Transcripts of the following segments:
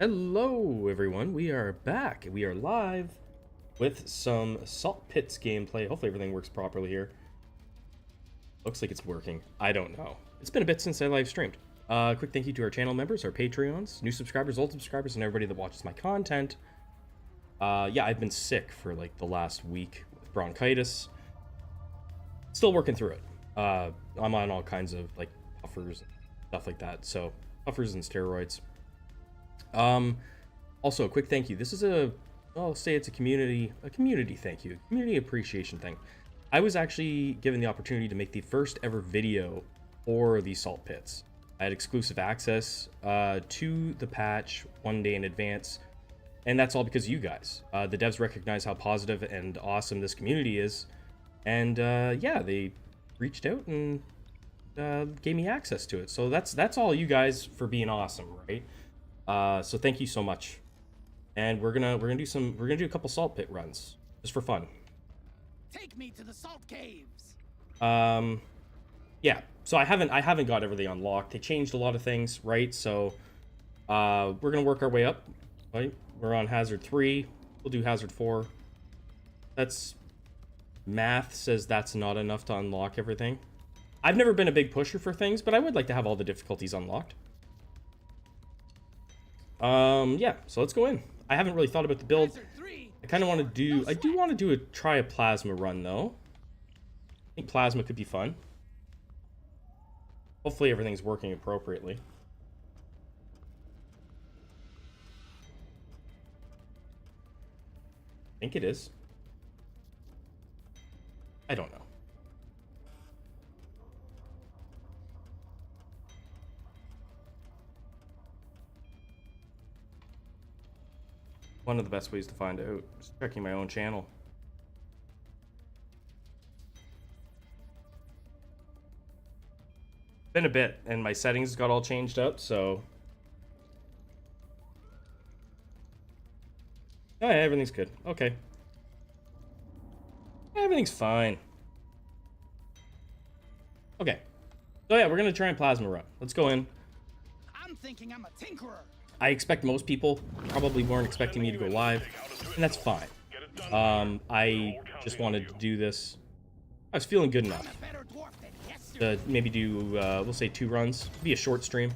Hello everyone, we are back. We are live with some Salt Pits gameplay. Hopefully everything works properly here. Looks like it's working. I don't know. It's been a bit since I live streamed. Quick thank you to our channel members, our Patreons, new subscribers, old subscribers, and everybody that watches my content. Yeah, I've been sick for like the last week with bronchitis. Still working through it. I'm on all kinds of like puffers and stuff like that. So puffers and steroids. Also a quick thank you. This is I'll say it's a community thank you, community appreciation thing. I was actually given the opportunity to make the first ever video for the Salt Pits. I had exclusive access to the patch 1 day in advance, and that's all because of you guys. The devs recognize how positive and awesome this community is, and yeah, they reached out and gave me access to it. So that's all you guys for being awesome, right? So thank you so much, and we're gonna do a couple salt pit runs just for fun. Take me to the salt caves. Yeah. So I haven't got everything unlocked. They changed a lot of things, right? So we're gonna work our way up. Right? We're on hazard 3. We'll do hazard 4. That's math says that's not enough to unlock everything. I've never been a big pusher for things, but I would like to have all the difficulties unlocked. Yeah, so let's go in. I haven't really thought about the build. I kind of want to do, I do want to try a plasma run though. I think plasma could be fun. Hopefully everything's working appropriately. I think it is. I don't know. One of the best ways to find out is checking my own channel. Been a bit, and my settings got all changed up, so... Oh yeah, everything's good. Okay. Everything's fine. Okay. So yeah, we're gonna try and plasma run. Let's go in. I'm thinking I'm a tinkerer. I expect most people probably weren't expecting me to go live, and that's fine. I just wanted to do this. I was feeling good enough to maybe do, we'll say 2 runs. It'll be a short stream.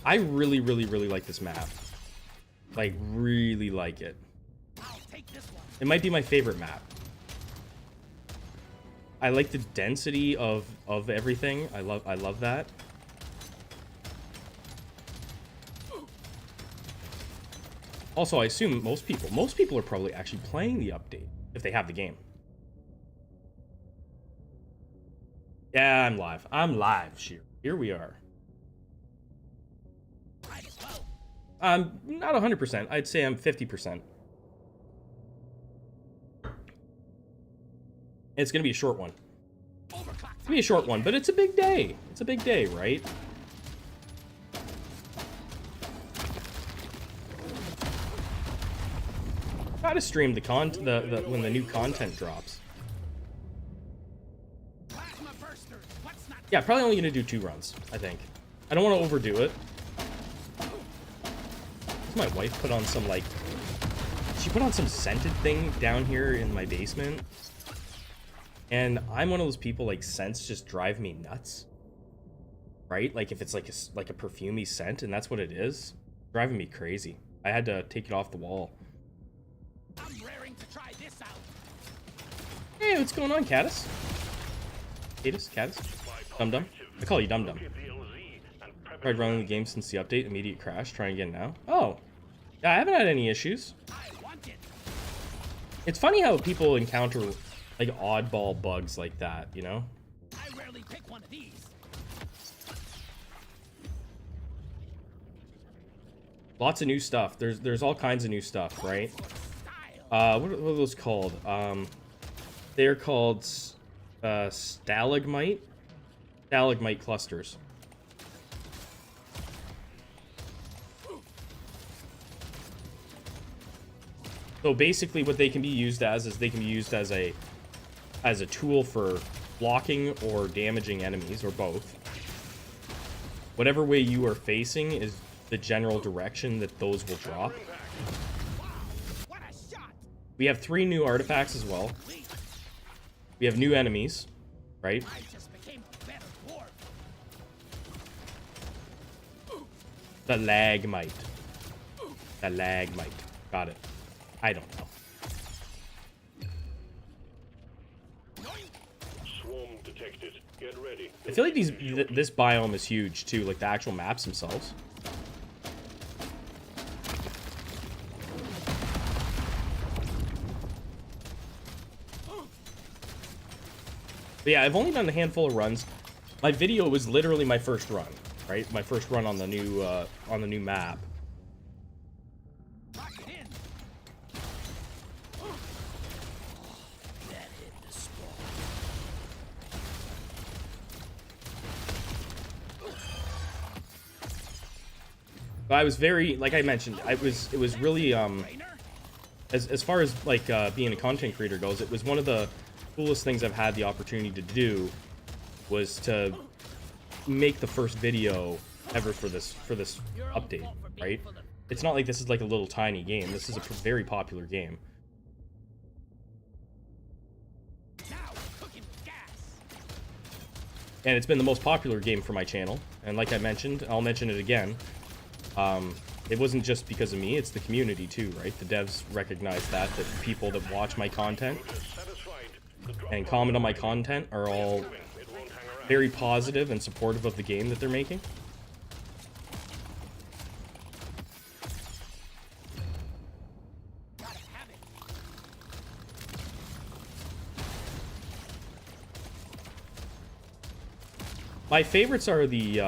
I really like this map. Like, really like it. It might be my favorite map. I like the density of everything. I love that. Also, I assume most people are probably actually playing the update if they have the game. Yeah, I'm live. I'm live. Here we are. I'm not 100%. I'd say I'm 50%. It's gonna be a short one. It's gonna be a short one, but it's a big day. It's a big day, right? Gotta stream the when the new content drops. Yeah, probably only gonna do 2 runs, I think. I don't want to overdo it. My wife put on some she put on some scented thing down here in my basement. And I'm one of those people, like, scents just drive me nuts. Right? Like, if it's like a perfumey scent, and that's what it is, driving me crazy. I had to take it off the wall. I'm raring to try this out. Hey, what's going on, Caddis? Caddis? Dum-Dum? I call you Dum-Dum. Tried running the game since the update, immediate crash, trying again now. Oh. Yeah, I haven't had any issues. It's funny how people encounter like oddball bugs like that, you know? I rarely pick one of these. Lots of new stuff. There's all kinds of new stuff, right? What are those called? They're called stalagmite clusters. So basically what they can be used as is they can be used as a tool for blocking or damaging enemies, or both. whatever way you are facing is the general direction that those will drop. What a shot! We have 3 new artifacts as well. We have new enemies, right? I just became a better dwarf. The lagmite. The lagmite. Got it. I don't know. Swarm detected. Get ready. I feel like this biome is huge too, like the actual maps themselves. But yeah, I've only done a handful of runs. My video was literally my first run, right? My first run on the new map. Lock it in. That hit the spot. But I was very, like I mentioned, it was really as far as like being a content creator goes, it was one of the coolest things I've had the opportunity to do was to make the first video ever for this update, right? It's not like this is like a little tiny game. This is a very popular game. Now we're cooking with gas. And it's been the most popular game for my channel. And like I mentioned, I'll mention it again. It wasn't just because of me, it's the community too, right? The devs recognize that people that watch my content and comment on my content are all very positive and supportive of the game that they're making. Gotta have it. My favorites are the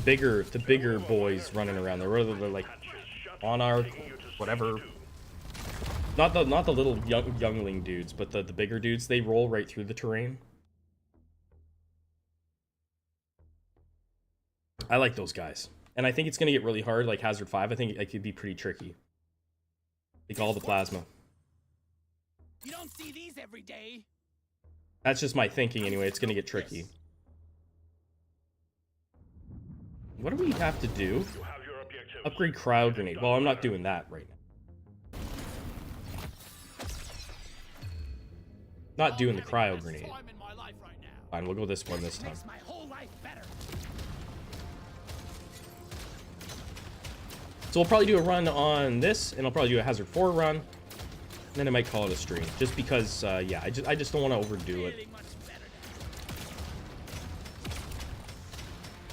bigger boys running around there. Whether they're like Monarch, whatever. Not the little youngling dudes, but the bigger dudes. They roll right through the terrain. I like those guys, and I think it's gonna get really hard. Like Hazard 5, I think it could be pretty tricky. Like all the plasma. You don't see these every day. That's just my thinking anyway. It's gonna get tricky. What do we have to do? Upgrade crowd grenade. Well, I'm not doing that right now. Not doing the cryo grenade. Time in my life right now. Fine, we'll go this one this time. Makes my whole life better. So we'll probably do a run on this, and I'll probably do a Hazard 4 run, and then I might call it a stream, just because, yeah, I just don't want to overdo it. Feeling much better now.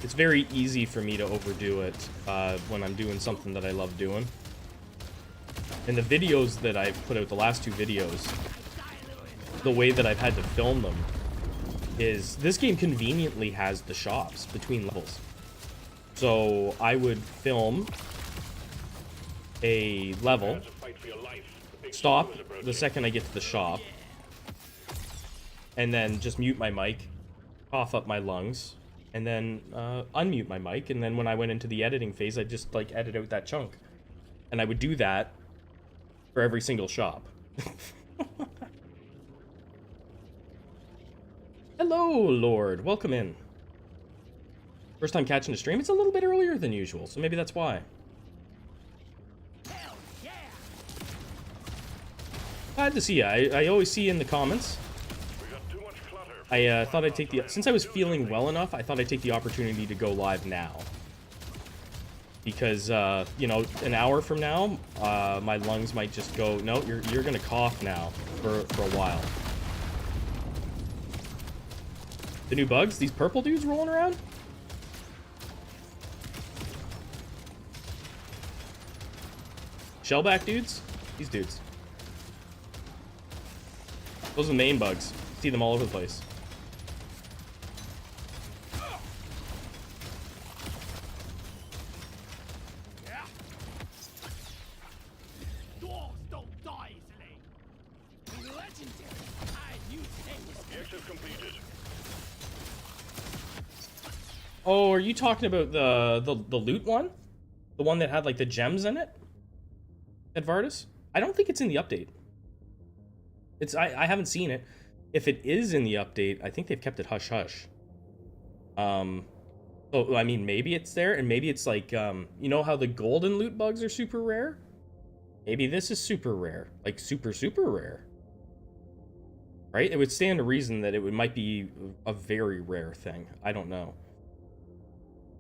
It's very easy for me to overdo it when I'm doing something that I love doing. And the videos that I've put out, the last 2 videos, the way that I've had to film them is this game conveniently has the shops between levels. So I would film a level, stop the second I get to the shop, and then just mute my mic, cough up my lungs, and then unmute my mic, and then when I went into the editing phase, I'd just like edit out that chunk. And I would do that for every single shop. Hello, Lord. Welcome in. First time catching a stream. It's a little bit earlier than usual, so maybe that's why. Hell yeah. Glad to see you. I always see you in the comments. I thought I'd take the... Since I was feeling well enough, I thought I'd take the opportunity to go live now. Because, you know, an hour from now, my lungs might just go, no, you're gonna cough now for a while. The new bugs? These purple dudes rolling around? Shellback dudes? These dudes. Those are the main bugs. See them all over the place. Yeah. Dwarves don't die easily. Legendary. I knew today was Objective completed. Oh, are you talking about the loot one? The one that had like the gems in it? Edvardis? I don't think it's in the update. I haven't seen it. If it is in the update, I think they've kept it hush hush. But So, I mean, maybe it's there, and maybe it's like, you know how the golden loot bugs are super rare? Maybe this is super rare. Like, super, super rare. Right? It would stand to reason that might be a very rare thing. I don't know.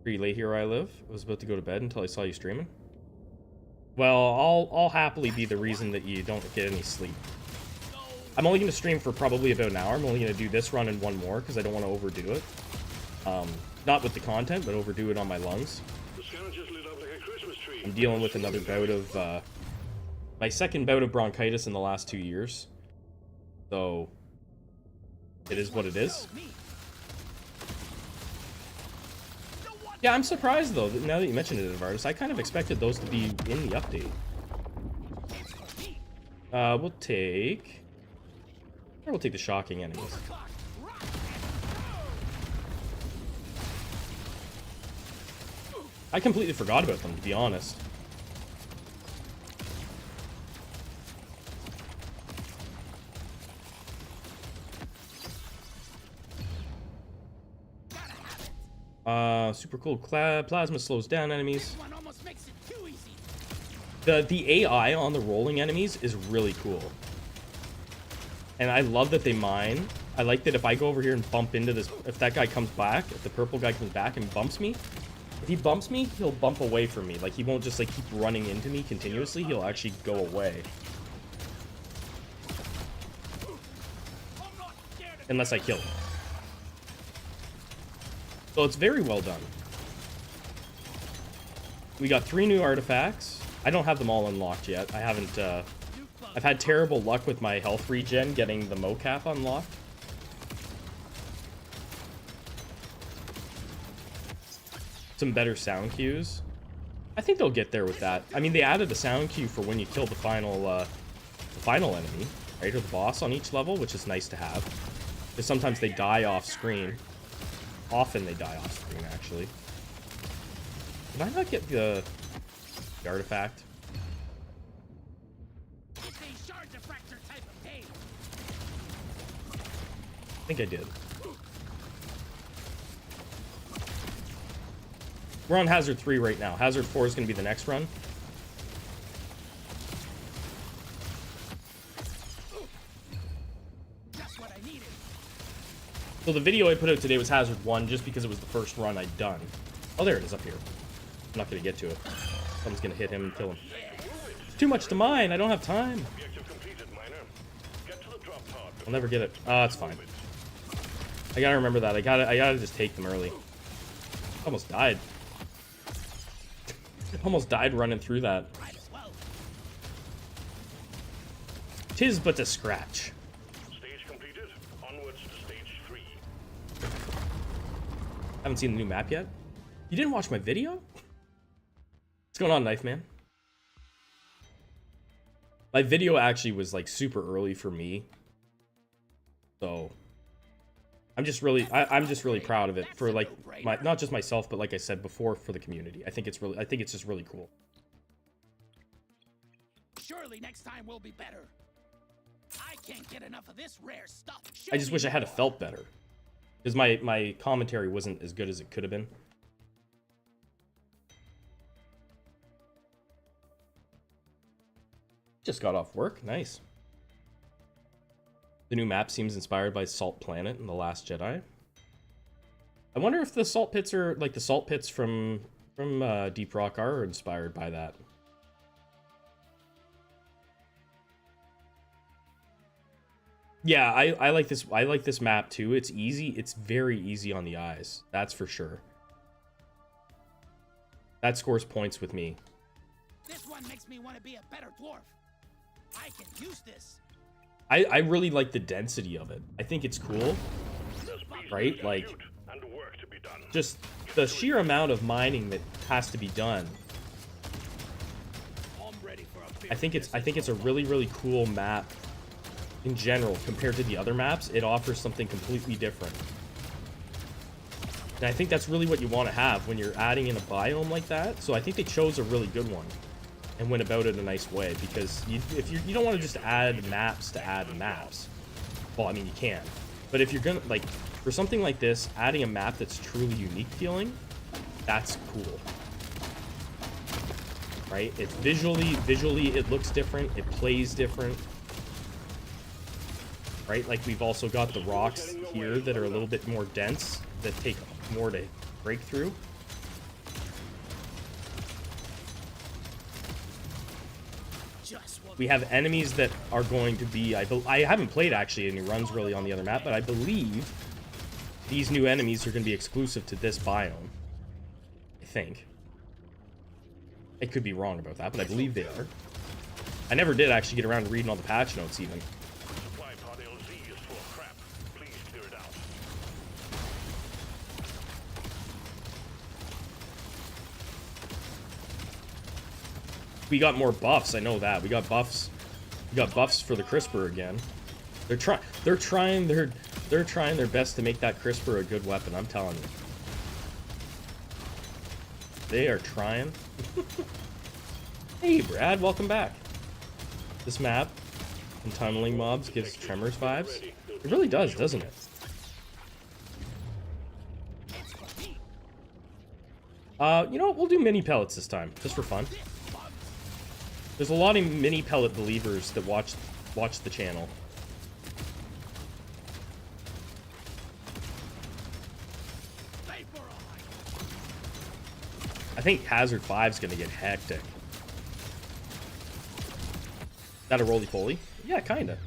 Pretty late here where I live. I was about to go to bed until I saw you streaming. Well, I'll happily be the reason that you don't get any sleep. I'm only going to stream for probably about an hour. I'm only going to do this run and one more because I don't want to overdo it. Not with the content, but overdo it on my lungs. I'm dealing with another bout of, my second bout of bronchitis in the last 2 years. So, it is what it is. Yeah, I'm surprised though, now that you mentioned it, Varus. I kind of expected those to be in the update. We'll take the shocking enemies. I completely forgot about them, to be honest. Super cool. Plasma slows down enemies. The AI on the rolling enemies is really cool. And I love that they mine. I like that if I go over here and bump into this, if that guy comes back, if the purple guy comes back and bumps me, if he bumps me, he'll bump away from me. Like, he won't just, like, keep running into me continuously. He'll actually go away. Unless I kill him. So it's very well done. We got 3 new artifacts. I don't have them all unlocked yet. I haven't, I've had terrible luck with my health regen getting the mocap unlocked. Some better sound cues. I think they'll get there with that. I mean, they added a sound cue for when you kill the final enemy, right, or the boss on each level, which is nice to have. Because sometimes they die off screen. Often they die off screen, actually. Did I not get the artifact? I think I did. We're on Hazard 3 right now. Hazard 4 is going to be the next run. So the video I put out today was Hazard 1 just because it was the first run I'd done. Oh, there it is up here. I'm not going to get to it. Someone's going to hit him and kill him. It's too much to mine. I don't have time. I'll never get it. It's fine. I gotta remember that. I gotta just take them early. Almost died. Almost died running through that. Tis but a scratch. Stage completed. Onwards to stage 3. Haven't seen the new map yet? You didn't watch my video? What's going on, Knife Man? My video actually was like super early for me. So I'm just really proud of it for like not just myself, but like I said before, for the community. I think it's just really cool. Surely next time will be better. I can't get enough of this rare stuff. I just wish I had felt better. Because my commentary wasn't as good as it could have been. Just got off work. Nice. The new map seems inspired by Salt Planet and The Last Jedi. I wonder if the salt pits are like the salt pits from Deep Rock are inspired by that. Yeah, I like this. I like this map too. It's easy. It's very easy on the eyes. That's for sure. That scores points with me. This one makes me want to be a better dwarf. I can use this. I really like the density of it. I think it's cool, right? Like, just the sheer amount of mining that has to be done. I think it's a really cool map in general compared to the other maps. It offers something completely different, and I think that's really what you want to have when you're adding in a biome like that. So I think they chose a really good one and went about it in a nice way, because if you don't want to just add maps to add maps. Well, I mean, you can, but if you're gonna, like, for something like this, adding a map that's truly unique feeling That's cool. Right? It's visually it looks different. It plays different. Right? Like we've also got the rocks here that are a little bit more dense, that take more to break through. We have enemies that are going to be, I haven't played actually any runs really on the other map, but I believe these new enemies are going to be exclusive to this biome. I think. I could be wrong about that, but I believe they are. I never did actually get around to reading all the patch notes even. Supply pod LZ is full of crap. Please clear it out. We got more buffs, I know that. We got buffs. We got buffs for the crisper again. They're trying their best to make that crisper a good weapon, I'm telling you. They are trying. Hey Brad, welcome back. This map and tunneling mobs gives Tremors vibes. It really does, doesn't it? You know what? We'll do mini pellets this time, just for fun. There's a lot of mini pellet believers that watch the channel. I think Hazard 5's gonna get hectic. Is that a roly-poly? Yeah, kinda.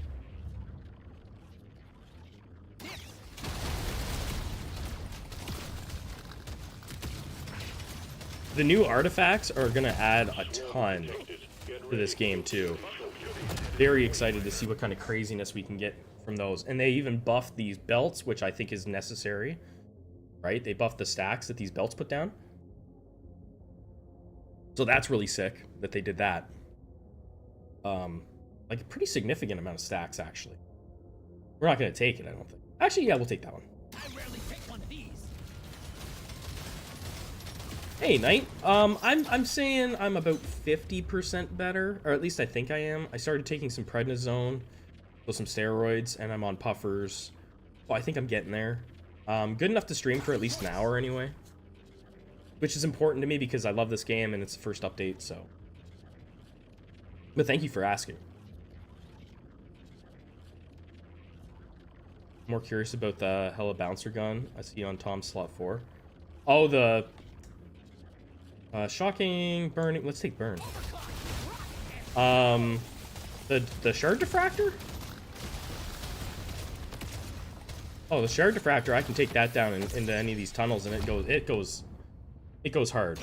The new artifacts are gonna add a ton to this game too. Very excited to see what kind of craziness we can get from those. And they even buffed these belts, which I think is necessary. Right? They buffed the stacks that these belts put down. So that's really sick that they did that. Like a pretty significant amount of stacks, actually. We're not going to take it, I don't think. Actually, yeah, we'll take that one. I rarely take one of these. Hey, Knight. I'm saying I'm about 50% better, or at least I think I am. I started taking some prednisone, with some steroids, and I'm on puffers. Well, I think I'm getting there. Good enough to stream for at least an hour anyway. Which is important to me because I love this game and it's the first update, so. But thank you for asking. More curious about the Hella Bouncer gun I see on Tom's slot 4. Oh, the shocking burning. Let's take burn. The shard diffractor? Oh, the shard diffractor, I can take that down into any of these tunnels and it goes hard.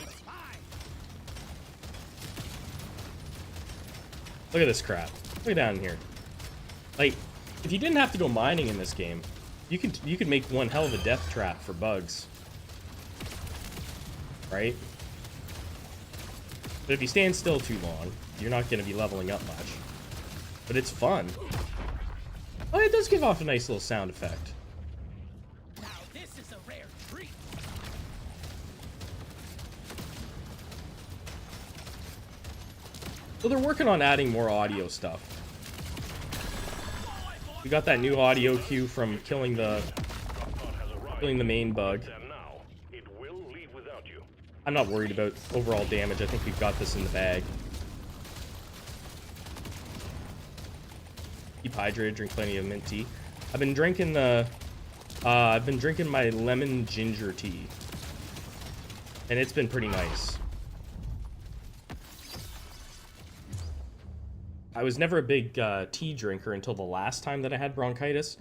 Look at this crap. Look down here. Like, if you didn't have to go mining in this game, you could make one hell of a death trap for bugs. Right? But if you stand still too long, you're not going to be leveling up much. But it's fun. Oh, it does give off a nice little sound effect. Now this is a rare treat. So they're working on adding more audio stuff. We got that new audio cue from killing the main bug. I'm not worried about overall damage. I think we've got this in the bag. Keep hydrated, drink plenty of mint tea. I've been drinking my lemon ginger tea. And it's been pretty nice. I was never a big tea drinker until the last time that I had bronchitis.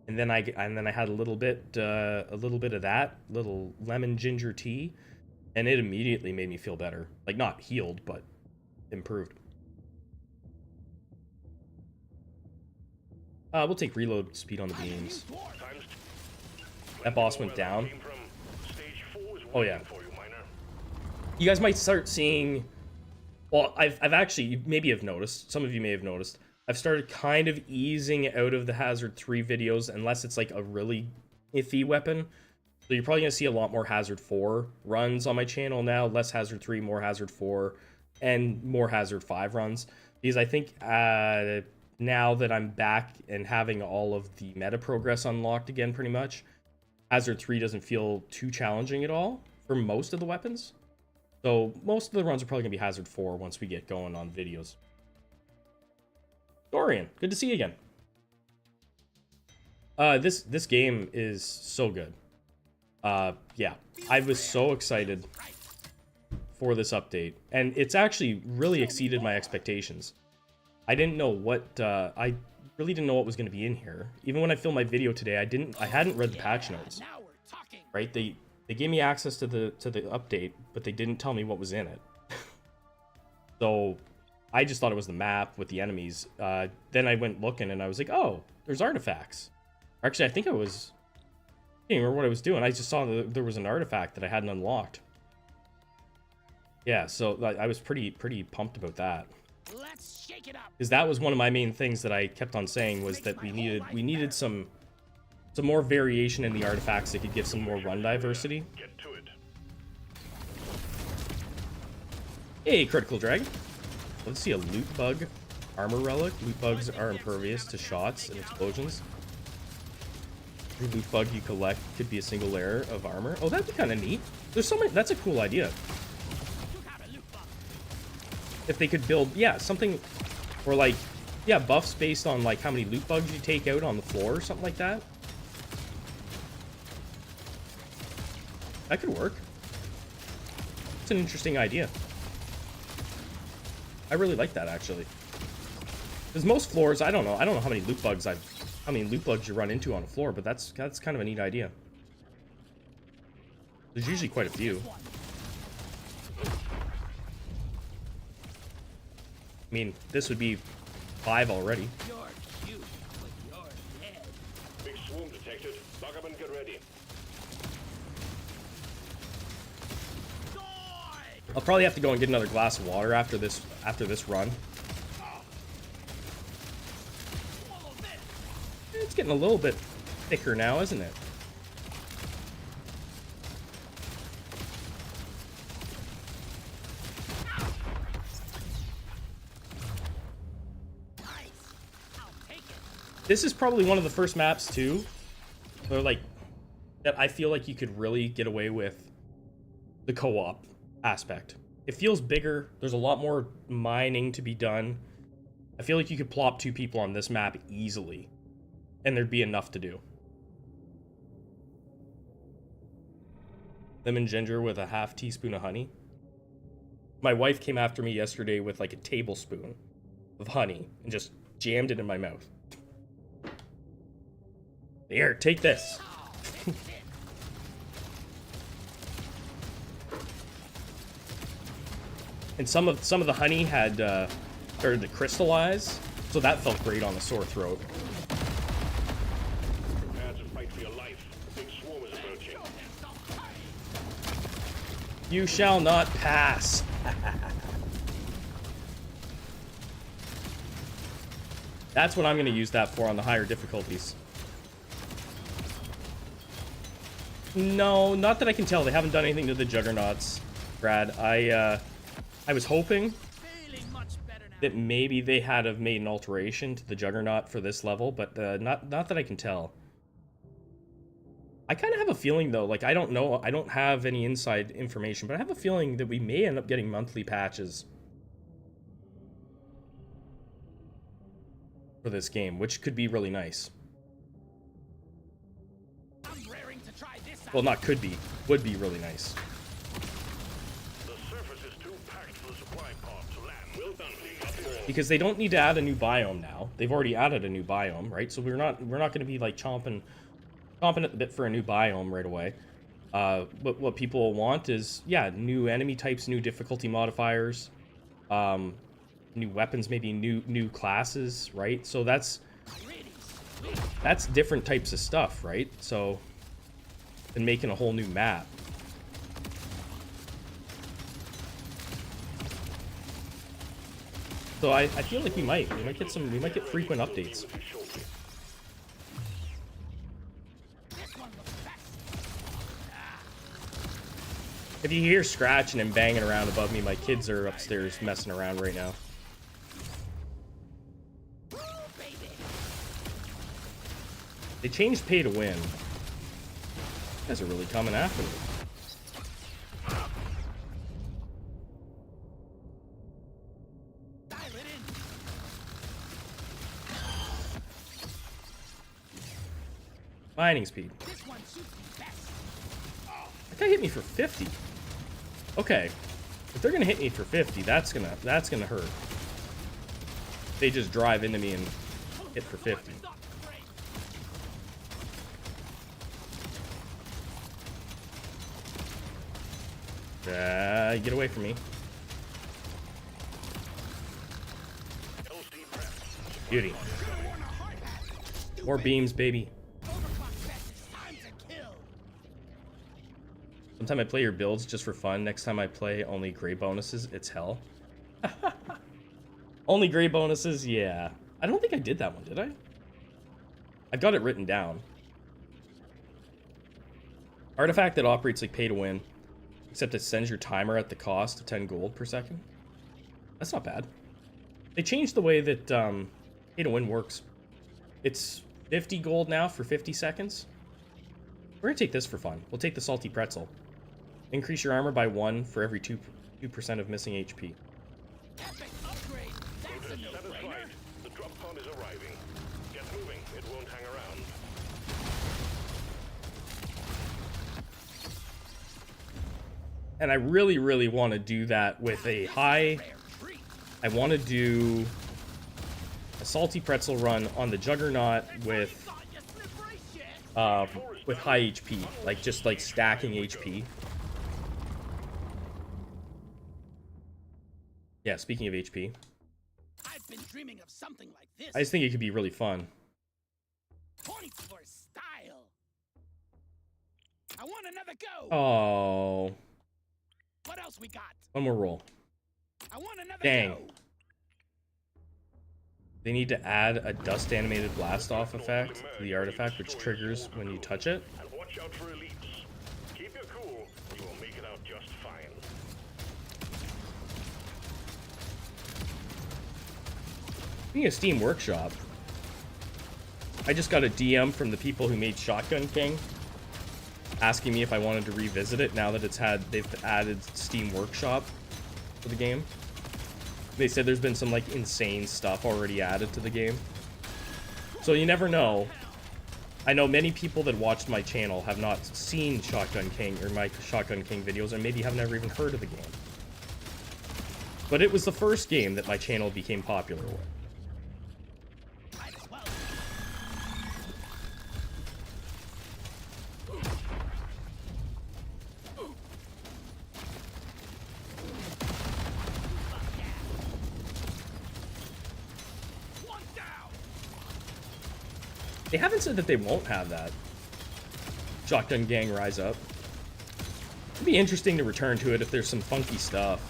And then I had a little bit of that little lemon ginger tea. And it immediately made me feel better. Like, not healed, but improved. We'll take reload speed on the beams. That boss went down. Oh, yeah. You guys might start seeing... Well, I've actually... You maybe have noticed. Some of you may have noticed. I've started kind of easing out of the Hazard 3 videos, unless it's, like, a really iffy weapon. So you're probably going to see a lot more Hazard 4 runs on my channel now. Less Hazard 3, more Hazard 4, and more Hazard 5 runs. Because I think now that I'm back and having all of the meta progress unlocked again pretty much, Hazard 3 doesn't feel too challenging at all for most of the weapons. So most of the runs are probably gonna be Hazard 4 once we get going on videos. Dorian, good to see you again. This game is so good. Yeah, I was so excited for this update, and it's actually really exceeded my expectations. I didn't know what I really didn't know what was going to be in here. Even when I filmed my video today, I hadn't read the patch notes. Right? They gave me access to the update, but they didn't tell me what was in it. So I just thought it was the map with the enemies. Then I went looking and I was like, oh, there's artifacts. Actually, I think I can't remember what I was doing. I just saw that there was an artifact that I hadn't unlocked. Yeah, so I was pretty pumped about that. Let's shake it up. Because that was one of my main things that I kept on saying was that we needed some more variation in the artifacts that could give some more run diversity. Get to it. Hey, Critical Dragon. Let's see a loot bug armor relic. Loot bugs are impervious to shots and explosions. Every loot bug you collect could be a single layer of armor. Oh, that'd be kind of neat. There's so many. That's a cool idea. If they could build, yeah, something, or like, yeah, buffs based on like how many loot bugs you take out on the floor or something like that. That could work. It's an interesting idea. I really like that actually. Because most floors, I don't know how many loot bugs you run into on a floor, but that's kind of a neat idea. There's usually quite a few. I mean, this would be 5 already. You're cute, but you're dead. Big swarm detected. Lock up and get ready. I'll probably have to go and get another glass of water after this run. It's getting a little bit thicker now, isn't it? This is probably one of the first maps too, or like that I feel like you could really get away with the co-op aspect. It feels bigger. There's a lot more mining to be done. I feel like you could plop 2 people on this map easily, and there'd be enough to do. Lemon ginger with a half teaspoon of honey. My wife came after me yesterday with like a tablespoon of honey and just jammed it in my mouth. Here, take this. And some of the honey had started to crystallize, so that felt great on a sore throat. Prepare to fight for your life. The big swarm is approaching. You shall not pass. That's what I'm going to use that for on the higher difficulties. No, not that I can tell. They haven't done anything to the juggernauts, Brad. I was hoping that maybe they had have made an alteration to the juggernaut for this level, but not that I can tell. I kind of have a feeling though, like I don't know, I don't have any inside information, but I have a feeling that we may end up getting monthly patches for this game, which could be really nice. Well, not could be, would be really nice. The surface is too packed for the supply pod to land. Well done, Lee. Because they don't need to add a new biome now. They've already added a new biome, right? So we're not going to be like chomping at the bit for a new biome right away. But what people want is, yeah, new enemy types, new difficulty modifiers, new weapons, maybe new classes, right? So that's different types of stuff, right? So, and making a whole new map. So I feel like we might get frequent updates. If you hear scratching and banging around above me, my kids are upstairs messing around right now. They changed pay to win. You guys are really coming after me. Mining speed. This one suits me best. That guy hit me for 50. Okay. If they're gonna hit me for 50, that's gonna hurt. They just drive into me and hit for 50. Not great. Get away from me. Beauty. More beams, baby. Sometime I play your builds just for fun. Next time I play only gray bonuses, it's hell. Only gray bonuses? Yeah. I don't think I did that one, did I? I've got it written down. Artifact that operates like pay to win, except it sends your timer at the cost of 10 gold per second. That's not bad. They changed the way that pay to win works. It's 50 gold now for 50 seconds. We're gonna take this for fun. We'll take the salty pretzel. Increase your armor by 1 for every 2% of missing HP. Epic upgrade. That's a no-brainer. The drop pod is arriving. Get moving. It won't hang around. And I really, really want to do that with a high... Rare treat. I want to do a salty pretzel run on the Juggernaut with Thought you slippery shit. high HP, like just like stacking HP. Yeah, speaking of HP, I've been dreaming of something like this. I just think it could be really fun. Points for style. I want another go. Oh, What else we got? one more roll. I want another Dang. go. They need to add a dust animated blast off effect to the artifact, which triggers when you touch it. And watch out for elites. Keep your cool. You will make it out just fine. Being a Steam Workshop, I just got a DM from the people who made Shotgun King, asking me if I wanted to revisit it now that they've added Steam Workshop to the game. They said there's been some like insane stuff already added to the game. So you never know. I know many people that watched my channel have not seen Shotgun King or my Shotgun King videos and maybe have never even heard of the game. But it was the first game that my channel became popular with. Might as well. One down. They haven't said that they won't have that. Shotgun Gang Rise Up. It'd be interesting to return to it if there's some funky stuff.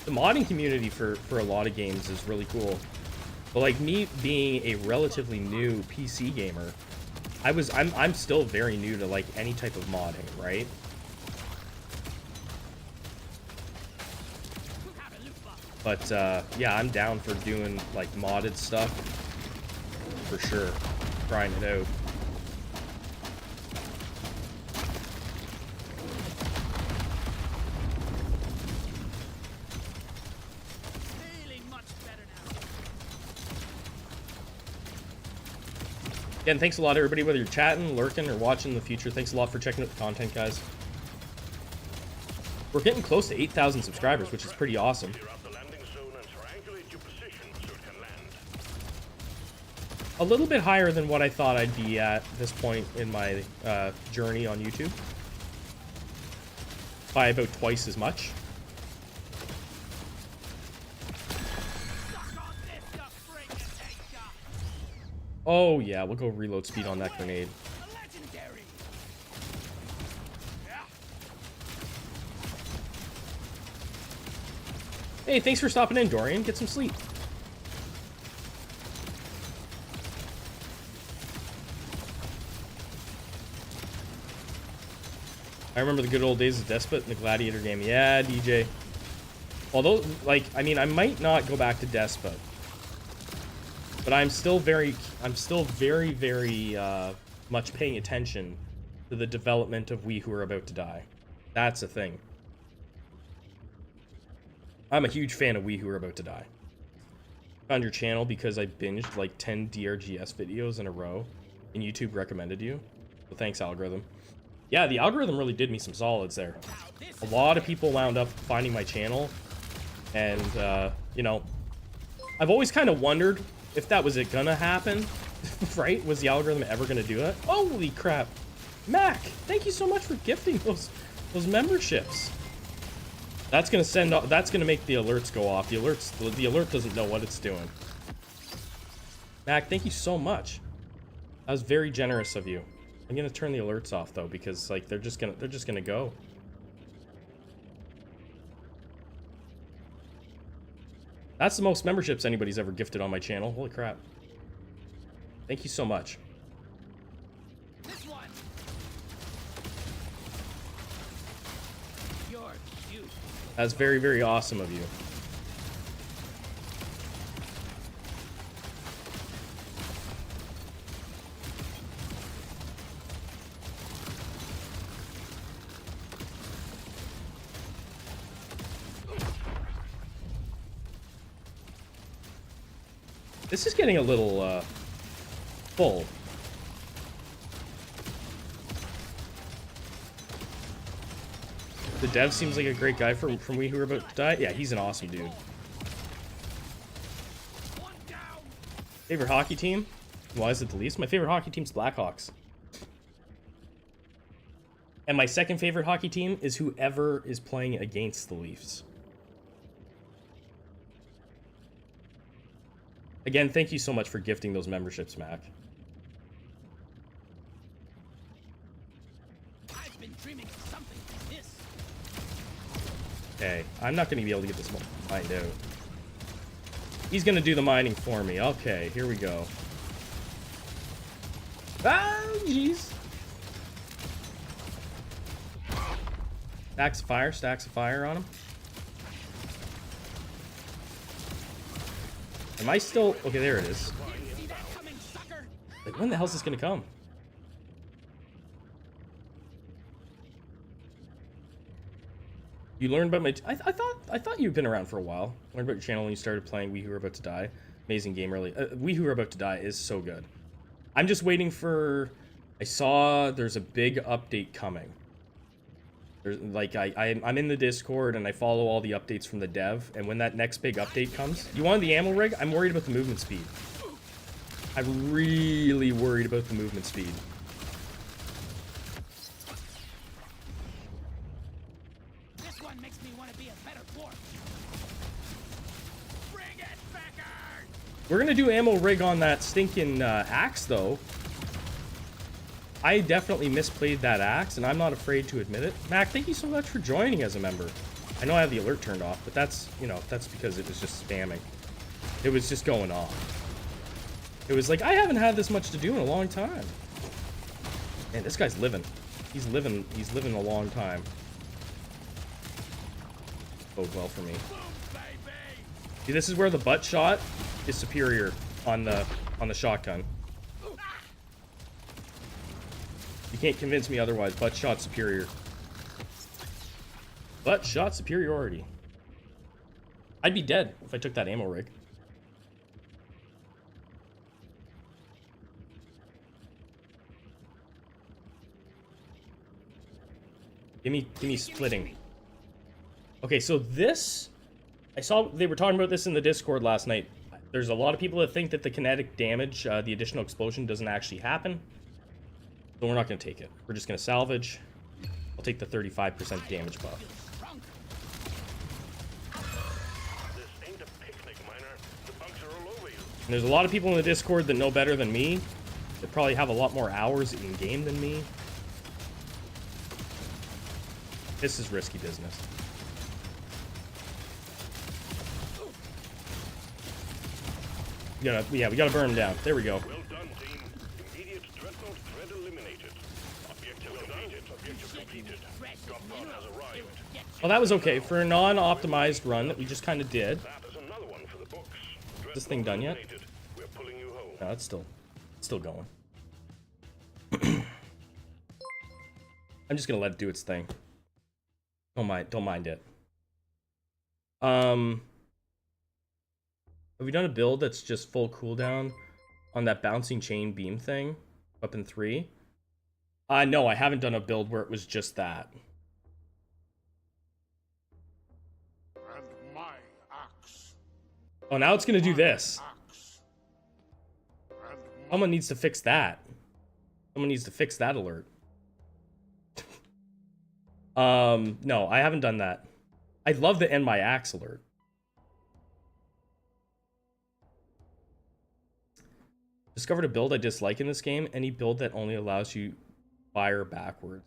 The modding community for a lot of games is really cool. But like me being a relatively new PC gamer, I'm still very new to like any type of modding, right? But yeah, I'm down for doing like modded stuff for sure. Trying it out. Feeling much better now. Again, thanks a lot, everybody, whether you're chatting, lurking, or watching in the future. Thanks a lot for checking out the content, guys. We're getting close to 8,000 subscribers, which is pretty awesome. Clear out the landing zone and triangulate your position so it can land. A little bit higher than what I thought I'd be at this point in my journey on YouTube. By about twice as much. Suck on this, you freaking nature. Oh yeah, we'll go reload speed on that grenade. Legendary. Yeah. Hey, thanks for stopping in, Dorian. Get some sleep. I remember the good old days of Despot in the Gladiator game. Yeah, DJ. Although, like, I mean, I might not go back to Despot. But I'm still very, very much paying attention to the development of We Who Are About to Die. That's a thing. I'm a huge fan of We Who Are About to Die. Found your channel because I binged like 10 DRGS videos in a row, and YouTube recommended you. So thanks, algorithm. Yeah, the algorithm really did me some solids there. A lot of people wound up finding my channel, and you know, I've always kind of wondered if that was gonna happen, right? Was the algorithm ever gonna do it? Holy crap, Mac! Thank you so much for gifting those memberships. That's gonna send. That's gonna make the alerts go off. The alert doesn't know what it's doing. Mac, thank you so much. That was very generous of you. I'm gonna turn the alerts off though, because like they're just gonna go. That's the most memberships anybody's ever gifted on my channel. Holy crap. Thank you so much. This one. You're cute. That's very, very awesome of you. This is getting a little, full. The dev seems like a great guy from We Who Are About to Die. Yeah, he's an awesome dude. Favorite hockey team? Why is it the Leafs? My favorite hockey team's Blackhawks. And my second favorite hockey team is whoever is playing against the Leafs. Again, thank you so much for gifting those memberships, Mac. I've been dreaming of something like this. Okay, I'm not going to be able to get this mined out. He's going to do the mining for me. Okay, here we go. Ah, jeez. Stacks of fire on him. Am I still... Okay, there it is. Like, when the hell is this gonna come? You learned about my... I thought you've been around for a while. Learned about your channel when you started playing We Who Are About to Die. Amazing game, really. We Who Are About to Die is so good. I'm just waiting for... I saw there's a big update coming. There's, like, I'm in the Discord and I follow all the updates from the dev, and when that next big update comes... You wanted the ammo rig? I'm worried about the movement speed. I'm really worried about the movement speed. This one makes me want to be a better dwarf. Bring it, Becker! We're gonna do ammo rig on that stinking axe, though. I definitely misplayed that axe, and I'm not afraid to admit it. Mac, thank you so much for joining as a member. I know I have the alert turned off, but that's, you know, that's because it was just spamming. It was just going off. It was like, I haven't had this much to do in a long time. Man, this guy's living. He's living a long time. Bode well for me. See, this is where the butt shot is superior on the shotgun. You can't convince me otherwise. Butt shot superior. Butt shot superiority. I'd be dead if I took that ammo rig. Give me splitting. Okay, so this... I saw they were talking about this in the Discord last night. There's a lot of people that think that the kinetic damage, the additional explosion, doesn't actually happen. So we're not going to take it. We're just going to salvage. I'll take the 35% damage buff. This ain't a picnic, miner. The bugs are all over you. And there's a lot of people in the Discord that know better than me. That probably have a lot more hours in game than me. This is risky business. We gotta burn him down. There we go. Well done, team. Immediate dreadnought threat eliminated. Objective completed. Objective completed. Drop pod has arrived. Well, that was okay for a non-optimized run that we just kind of did. That is another one for the books. Is this thing done yet? Eliminated. We're pulling you home. No, it's still going. I'm just gonna let it do its thing. Don't mind it. Have we done a build that's just full cooldown on that bouncing chain beam thing? Weapon 3? No, I haven't done a build where it was just that. And my axe. Oh, now it's gonna do this. Axe. And Someone needs to fix that. Someone needs to fix that alert. No, I haven't done that. I'd love to end my axe alert. Discovered a build I dislike in this game. Any build that only allows you fire backwards.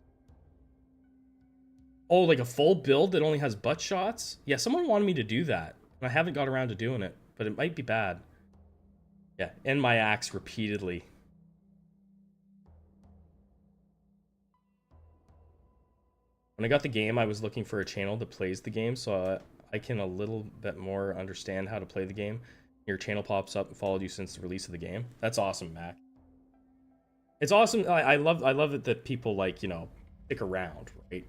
Oh, like a full build that only has butt shots? Yeah, someone wanted me to do that. And I haven't got around to doing it, but it might be bad. Yeah, end my axe repeatedly. When I got the game, I was looking for a channel that plays the game, so I can a little bit more understand how to play the game. Your channel pops up and followed you since the release of the game. That's awesome, Mac. It's awesome. I love it that people, like, you know, stick around, right?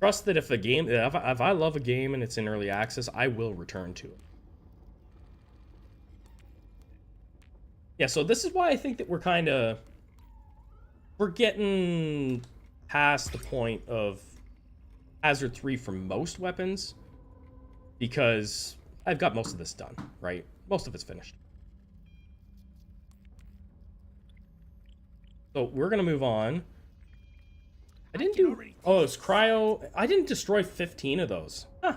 Trust that if I love a game and it's in early access, I will return to it. Yeah, so this is why I think that we're getting past the point of Hazard 3 for most weapons, because I've got most of this done, right? Most of it's finished. So we're gonna move on. I didn't do... Oh, it's cryo... I didn't destroy 15 of those. Huh.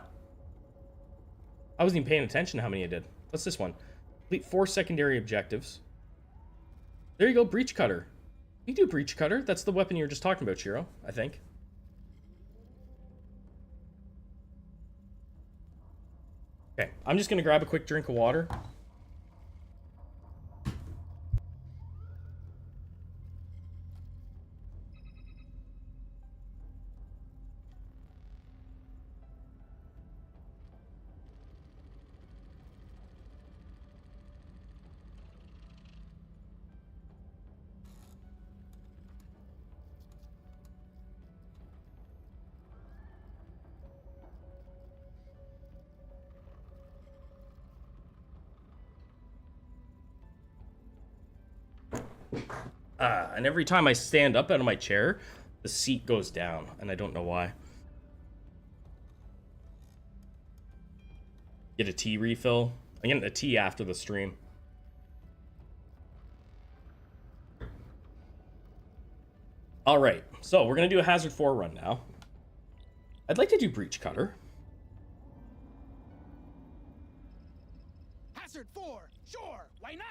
I wasn't even paying attention to how many I did. What's this one? Complete 4 secondary objectives. There you go, breach cutter. You do breach cutter. That's the weapon you were just talking about, Shiro, I think. Okay, I'm just gonna grab a quick drink of water. And every time I stand up out of my chair, the seat goes down, and I don't know why. Get a tea refill. I'm getting a tea after the stream. Alright, so we're going to do a Hazard 4 run now. I'd like to do Breach Cutter. Hazard 4, sure, why not?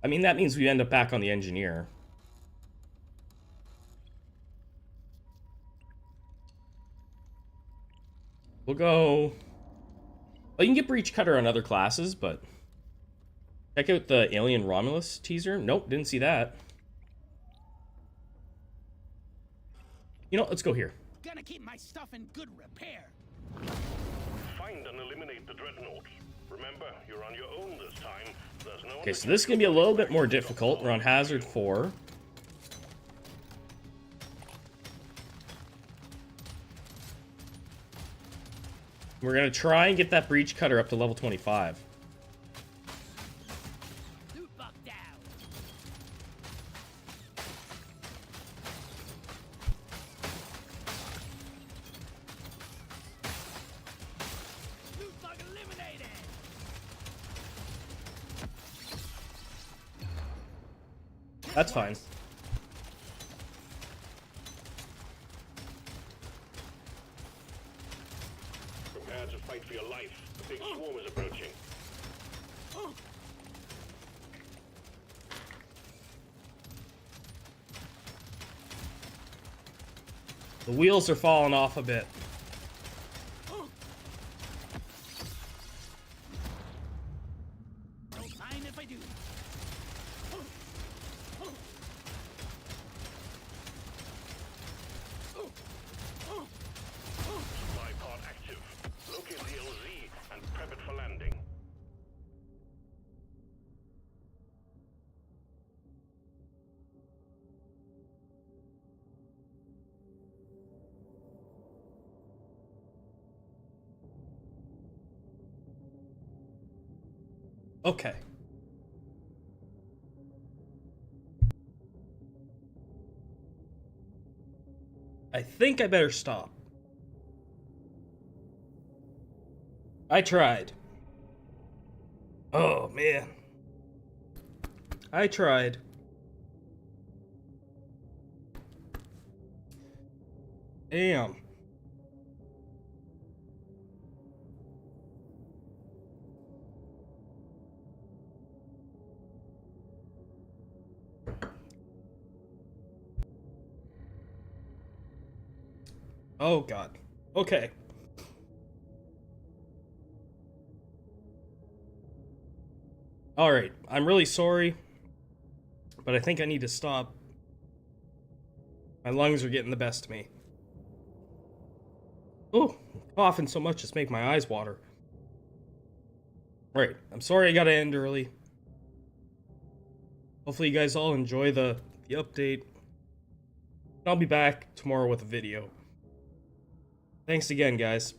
I mean, that means we end up back on the Engineer. We'll go... Well, you can get Breach Cutter on other classes, but... Check out the Alien Romulus teaser. Nope, didn't see that. You know, let's go here. Gonna keep my stuff in good repair. Find and eliminate the dreadnoughts. Remember, you're on your own this time. There's no Okay, so this is going to be a little bit more difficult. We're on Hazard 4. We're going to try and get that Breach Cutter up to level 25. Loot bug down. Loot bug eliminated. That's fine. Prepare to fight for your life. The big swarm is approaching. The wheels are falling off a bit. Don't mind if I do. Supply pod active. Locate the LZ and prep it for landing. Okay. I think I better stop. I tried. Oh, man. I tried. Damn. Oh, God. Okay. Alright, I'm really sorry, but I think I need to stop. My lungs are getting the best of me. Oh, coughing so much it's making my eyes water. Right, I'm sorry I gotta end early. Hopefully you guys all enjoy the update. I'll be back tomorrow with a video. Thanks again, guys.